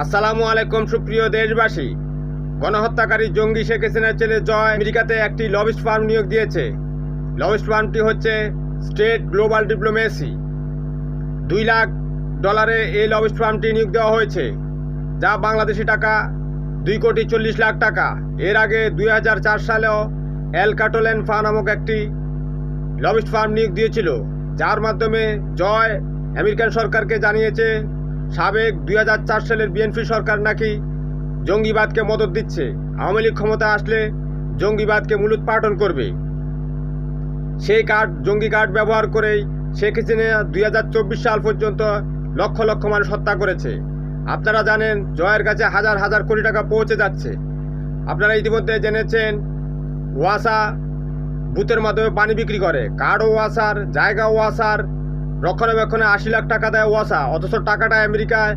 আসসালামু আলাইকুম সুপ্রিয় দেশবাসী। গণহত্যাকারী জঙ্গি শেখ হাসিনার ছেলে জয় আমেরিকাতে একটি লবিস্ট ফার্ম নিয়োগ দিয়েছে। লবিস্ট ফার্মটি হচ্ছে স্টেট গ্লোবাল ডিপ্লোমেসি। $2 লাখ এই লবিস্ট ফার্মটি নিয়োগ দেওয়া হয়েছে, যা বাংলাদেশি টাকা 2,40,00,000 টাকা। এর আগে 2004 সালেও এল কাটোলেন ফা নামক একটি লবিস্ট ফার্ম নিয়োগ দিয়েছিল, যার মাধ্যমে জয় আমেরিকান সরকারকে জানিয়েছে সাবেক 2004 সালের বিএনপি সরকার নাকি জঙ্গিবাদকে মদত দিচ্ছে, আওয়ামী লীগ ক্ষমতা আসলে জঙ্গিবাদকে মূলোৎপাটন করবে। সেই জঙ্গি কার্ড ব্যবহার করেই শেখ হাসিনা 2024 সাল পর্যন্ত লক্ষ লক্ষ মানুষ হত্যা করেছে। আপনারা জানেন জয়ের কাছে হাজার হাজার কোটি টাকা পৌঁছে যাচ্ছে। আপনারা ইতিমধ্যে জেনেছেন ওয়াসা বুথের মাধ্যমে পানি বিক্রি করে, কার্ড ওয়াসার, জায়গা ওয়াসার, রক্ষণাবেক্ষণে 80 লাখ টাকা দেয় ওয়াসা, অথচ টাকাটা আমেরিকায়